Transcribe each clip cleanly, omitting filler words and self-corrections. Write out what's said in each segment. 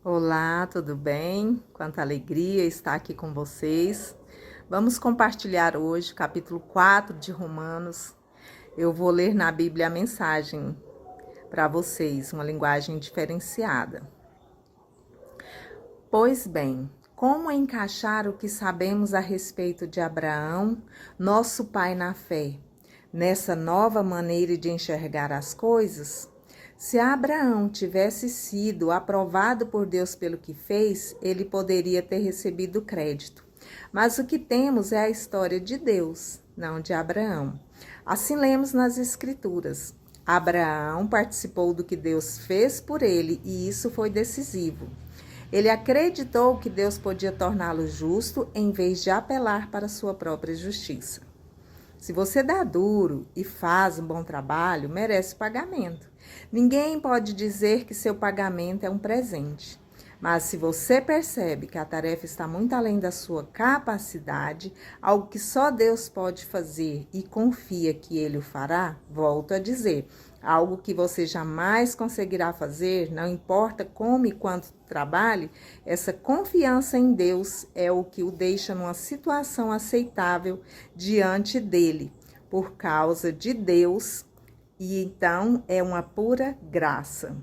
Olá, tudo bem? Quanta alegria estar aqui com vocês. Vamos compartilhar hoje o capítulo 4 de Romanos. Eu vou ler na Bíblia a mensagem para vocês, uma linguagem diferenciada. Pois bem, como encaixar o que sabemos a respeito de Abraão, nosso pai na fé, nessa nova maneira de enxergar as coisas? Se Abraão tivesse sido aprovado por Deus pelo que fez, ele poderia ter recebido crédito. Mas o que temos é a história de Deus, não de Abraão. Assim lemos nas Escrituras. Abraão participou do que Deus fez por ele e isso foi decisivo. Ele acreditou que Deus podia torná-lo justo em vez de apelar para sua própria justiça. Se você dá duro e faz um bom trabalho, merece pagamento. Ninguém pode dizer que seu pagamento é um presente. Mas se você percebe que a tarefa está muito além da sua capacidade, algo que só Deus pode fazer e confia que Ele o fará, volto a dizer, algo que você jamais conseguirá fazer, não importa como e quanto trabalhe, essa confiança em Deus é o que o deixa numa situação aceitável diante dele, por causa de Deus, e então é uma pura graça.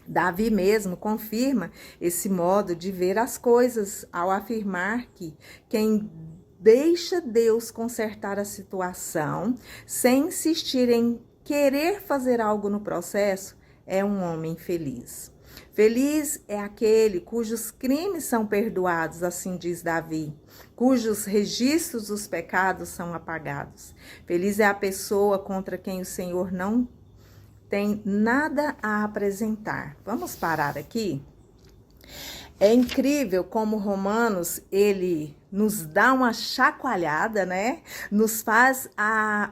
Davi mesmo confirma esse modo de ver as coisas ao afirmar que quem deixa Deus consertar a situação sem insistir em querer fazer algo no processo é um homem feliz. Feliz é aquele cujos crimes são perdoados, assim diz Davi, cujos registros dos pecados são apagados. Feliz é a pessoa contra quem o Senhor não tem nada a apresentar. Vamos parar aqui? É incrível como Romanos, ele nos dá uma chacoalhada, né? Nos faz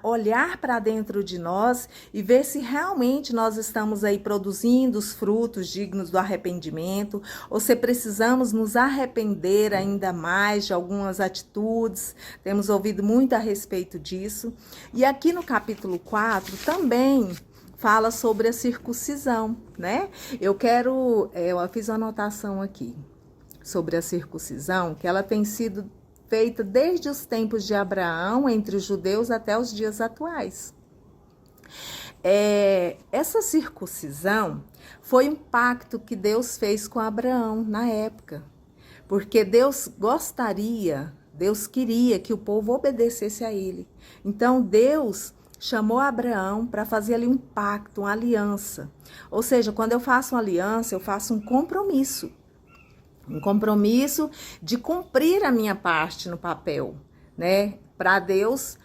olhar para dentro de nós e ver se realmente nós estamos aí produzindo os frutos dignos do arrependimento, ou se precisamos nos arrepender ainda mais de algumas atitudes. Temos ouvido muito a respeito disso. E aqui no capítulo 4 também fala sobre a circuncisão, né? Eu fiz uma anotação aqui sobre a circuncisão, que ela tem sido feita desde os tempos de Abraão, entre os judeus, até os dias atuais. Essa circuncisão foi um pacto que Deus fez com Abraão na época, porque Deus queria que o povo obedecesse a ele. Então Deus chamou Abraão para fazer ali um pacto, uma aliança. Ou seja, quando eu faço uma aliança, eu faço um compromisso. Um compromisso de cumprir a minha parte no papel, né? Para Deus,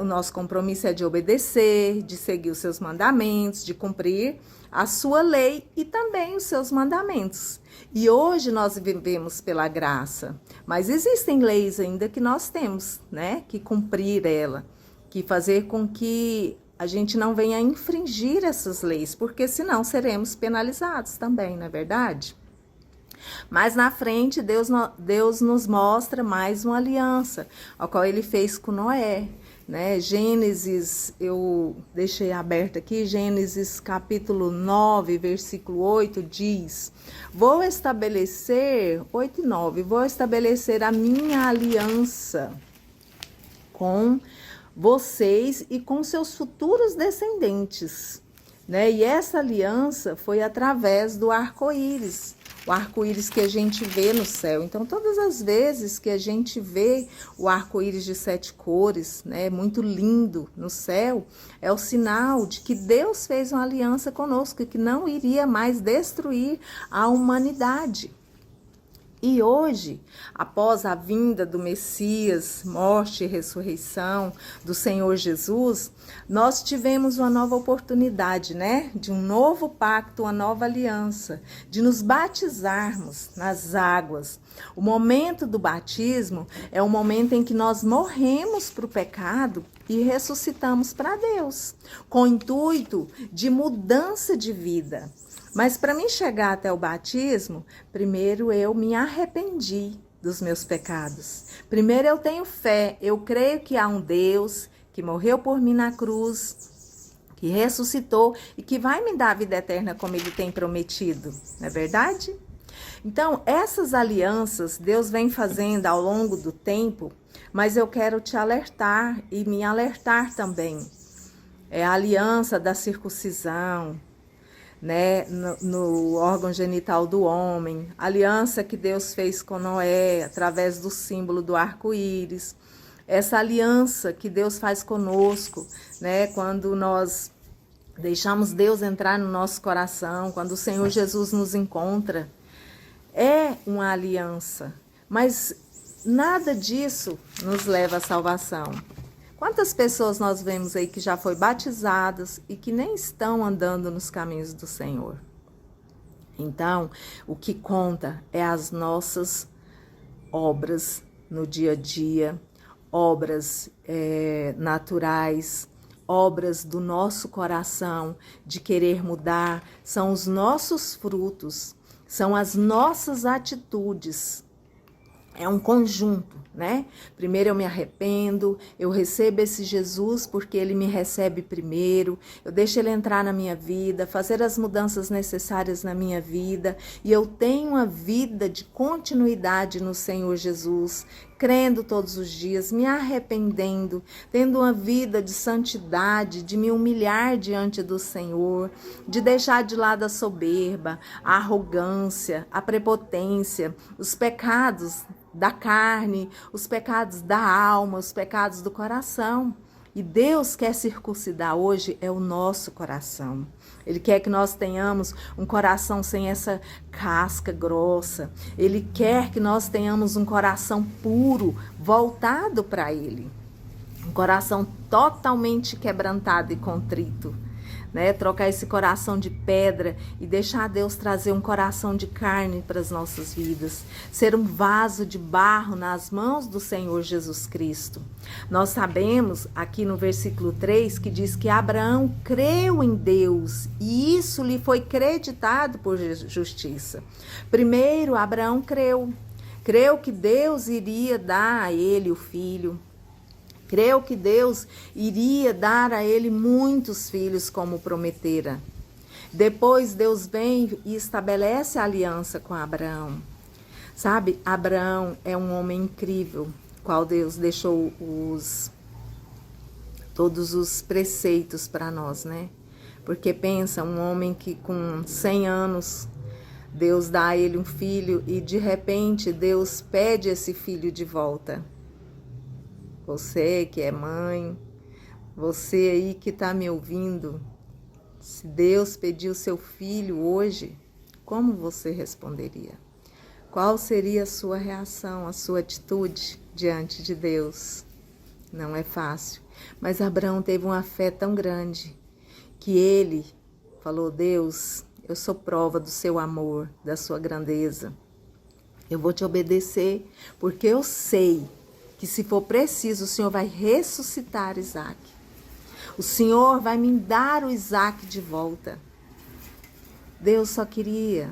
o nosso compromisso é de obedecer, de seguir os seus mandamentos, de cumprir a sua lei e também os seus mandamentos. E hoje nós vivemos pela graça, mas existem leis ainda que nós temos, né? Que cumprir ela, que fazer com que a gente não venha a infringir essas leis, porque senão seremos penalizados também, não é verdade? Mas na frente, Deus nos mostra mais uma aliança, a qual ele fez com Noé, né? Gênesis, eu deixei aberto aqui, Gênesis capítulo 9, versículo 8, diz: 8 e 9, vou estabelecer a minha aliança com vocês e com seus futuros descendentes, né? E essa aliança foi através do arco-íris, o arco-íris que a gente vê no céu. Então, todas as vezes que a gente vê o arco-íris de 7 cores, né, muito lindo no céu, é o sinal de que Deus fez uma aliança conosco e que não iria mais destruir a humanidade. E hoje, após a vinda do Messias, morte e ressurreição do Senhor Jesus, nós tivemos uma nova oportunidade, né? De um novo pacto, uma nova aliança, de nos batizarmos nas águas. O momento do batismo é o momento em que nós morremos para o pecado e ressuscitamos para Deus, com o intuito de mudança de vida. Mas para mim chegar até o batismo, primeiro eu me arrependi dos meus pecados. Primeiro eu tenho fé, eu creio que há um Deus que morreu por mim na cruz, que ressuscitou e que vai me dar a vida eterna como ele tem prometido, não é verdade? Então, essas alianças Deus vem fazendo ao longo do tempo, mas eu quero te alertar e me alertar também. É a aliança da circuncisão, né, no órgão genital do homem, a aliança que Deus fez com Noé através do símbolo do arco-íris, essa aliança que Deus faz conosco, né, quando nós deixamos Deus entrar no nosso coração, quando o Senhor Jesus nos encontra, é uma aliança, mas nada disso nos leva à salvação. Quantas pessoas nós vemos aí que já foram batizadas e que nem estão andando nos caminhos do Senhor? Então, o que conta é as nossas obras no dia a dia, obras naturais, obras do nosso coração, de querer mudar, são os nossos frutos, são as nossas atitudes. É um conjunto, né? Primeiro eu me arrependo, eu recebo esse Jesus porque ele me recebe primeiro, eu deixo ele entrar na minha vida, fazer as mudanças necessárias na minha vida, e eu tenho uma vida de continuidade no Senhor Jesus, crendo todos os dias, me arrependendo, tendo uma vida de santidade, de me humilhar diante do Senhor, de deixar de lado a soberba, a arrogância, a prepotência, os pecados da carne, os pecados da alma, os pecados do coração. E Deus quer circuncidar hoje é o nosso coração. Ele quer que nós tenhamos um coração sem essa casca grossa. Ele quer que nós tenhamos um coração puro, voltado para Ele. Um coração totalmente quebrantado e contrito. Né? Trocar esse coração de pedra e deixar Deus trazer um coração de carne para as nossas vidas. Ser um vaso de barro nas mãos do Senhor Jesus Cristo. Nós sabemos aqui no versículo 3 que diz que Abraão creu em Deus e isso lhe foi creditado por justiça. Primeiro, Abraão creu que Deus iria dar a ele o filho. Creu que Deus iria dar a ele muitos filhos como prometera. Depois Deus vem e estabelece a aliança com Abraão. Sabe, Abraão é um homem incrível, qual Deus deixou todos os preceitos para nós, né? Porque pensa, um homem que com 100 anos, Deus dá a ele um filho e de repente Deus pede esse filho de volta. Você que é mãe, você aí que está me ouvindo, se Deus pediu seu filho hoje, como você responderia? Qual seria a sua reação, a sua atitude diante de Deus? Não é fácil, mas Abraão teve uma fé tão grande que ele falou: Deus, eu sou prova do seu amor, da sua grandeza. Eu vou te obedecer porque eu sei que se for preciso, o Senhor vai ressuscitar Isaac. O Senhor vai me dar o Isaac de volta. Deus só queria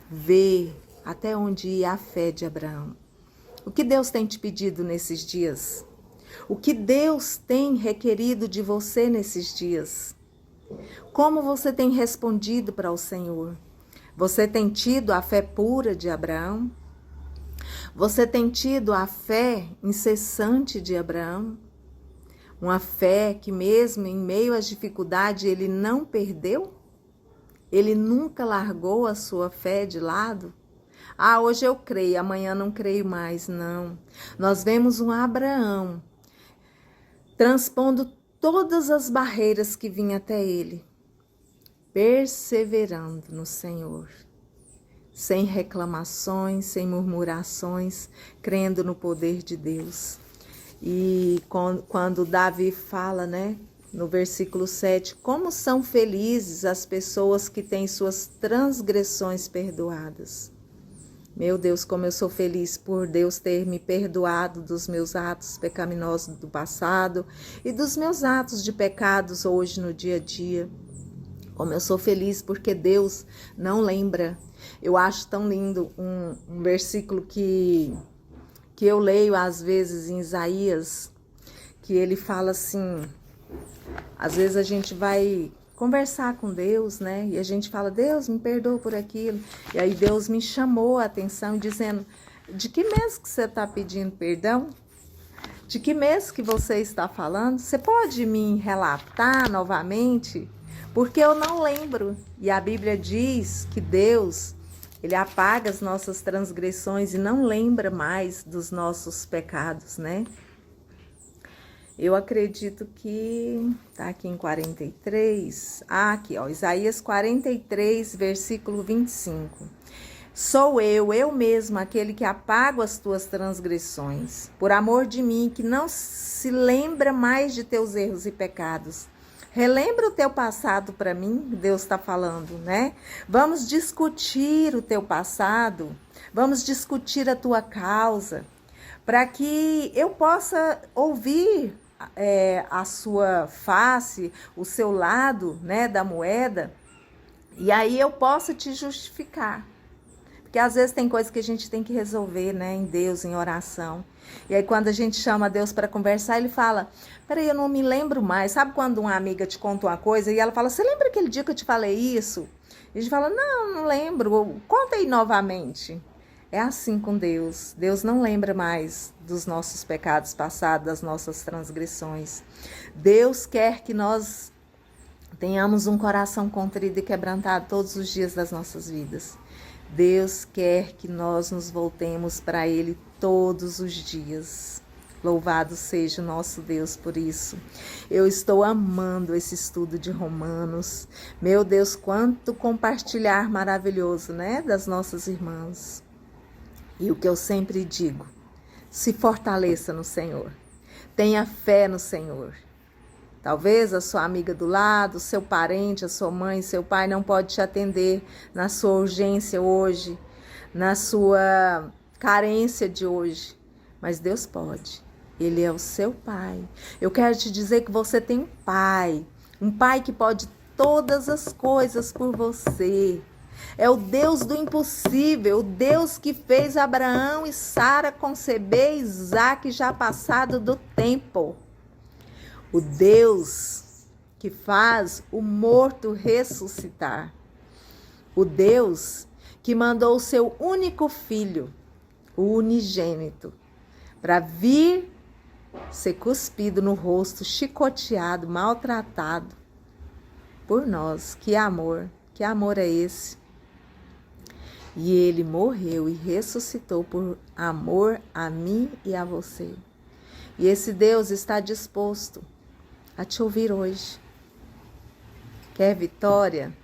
ver até onde ia a fé de Abraão. O que Deus tem te pedido nesses dias? O que Deus tem requerido de você nesses dias? Como você tem respondido para o Senhor? Você tem tido a fé pura de Abraão? Você tem tido a fé incessante de Abraão? Uma fé que mesmo em meio às dificuldades ele não perdeu? Ele nunca largou a sua fé de lado? Ah, hoje eu creio, amanhã não creio mais. Não. Nós vemos um Abraão transpondo todas as barreiras que vinham até ele, perseverando no Senhor. Sem reclamações, sem murmurações, crendo no poder de Deus. E quando Davi fala, né, no versículo 7, como são felizes as pessoas que têm suas transgressões perdoadas. Meu Deus, como eu sou feliz por Deus ter me perdoado dos meus atos pecaminosos do passado e dos meus atos de pecados hoje no dia a dia. Como eu sou feliz porque Deus não lembra. Eu acho tão lindo um versículo que eu leio às vezes em Isaías, que ele fala assim, às vezes a gente vai conversar com Deus, né? E a gente fala, Deus, me perdoa por aquilo. E aí Deus me chamou a atenção dizendo, de que mês que você está pedindo perdão? De que mês que você está falando? Você pode me relatar novamente? Porque eu não lembro. E a Bíblia diz que Deus, Ele apaga as nossas transgressões e não lembra mais dos nossos pecados, né? Eu acredito que tá aqui em 43. Aqui, ó, Isaías 43, versículo 25. Sou eu mesmo, aquele que apago as tuas transgressões, por amor de mim, que não se lembra mais de teus erros e pecados. Relembra o teu passado para mim, Deus está falando, né? Vamos discutir o teu passado, vamos discutir a tua causa, para que eu possa ouvir a sua face, o seu lado, né, da moeda, e aí eu possa te justificar. Porque às vezes tem coisas que a gente tem que resolver, né, em Deus, em oração. E aí quando a gente chama Deus para conversar, Ele fala, peraí, eu não me lembro mais. Sabe quando uma amiga te conta uma coisa e ela fala, você lembra aquele dia que eu te falei isso? E a gente fala, não lembro, conta aí novamente. É assim com Deus. Deus não lembra mais dos nossos pecados passados, das nossas transgressões. Deus quer que nós tenhamos um coração contrito e quebrantado todos os dias das nossas vidas. Deus quer que nós nos voltemos para Ele todos os dias. Louvado seja o nosso Deus por isso. Eu estou amando esse estudo de Romanos. Meu Deus, quanto compartilhar maravilhoso, né, das nossas irmãs. E o que eu sempre digo, se fortaleça no Senhor. Tenha fé no Senhor. Talvez a sua amiga do lado, seu parente, a sua mãe, seu pai não pode te atender na sua urgência hoje, na sua carência de hoje. Mas Deus pode. Ele é o seu pai. Eu quero te dizer que você tem um pai que pode todas as coisas por você. É o Deus do impossível, o Deus que fez Abraão e Sara conceber Isaac já passado do tempo. O Deus que faz o morto ressuscitar. O Deus que mandou o seu único filho, o unigênito, para vir ser cuspido no rosto, chicoteado, maltratado por nós. Que amor é esse? E ele morreu e ressuscitou por amor a mim e a você. E esse Deus está disposto a te ouvir hoje. Quer vitória?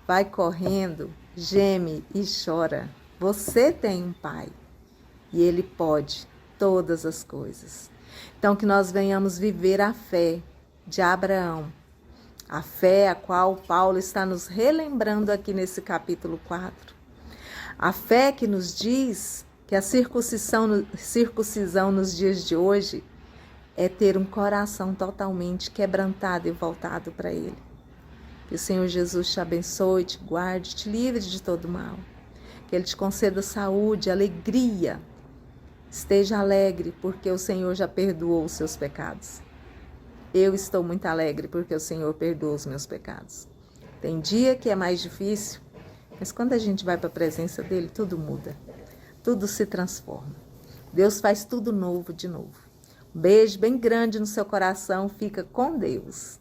Vai correndo, geme e chora. Você tem um pai e ele pode todas as coisas. Então que nós venhamos viver a fé de Abraão. A fé a qual Paulo está nos relembrando aqui nesse capítulo 4. A fé que nos diz que a circuncisão nos dias de hoje é ter um coração totalmente quebrantado e voltado para Ele. Que o Senhor Jesus te abençoe, te guarde, te livre de todo mal. Que Ele te conceda saúde, alegria. Esteja alegre porque o Senhor já perdoou os seus pecados. Eu estou muito alegre porque o Senhor perdoou os meus pecados. Tem dia que é mais difícil, mas quando a gente vai para a presença dEle, tudo muda. Tudo se transforma. Deus faz tudo novo de novo. Um beijo bem grande no seu coração. Fica com Deus.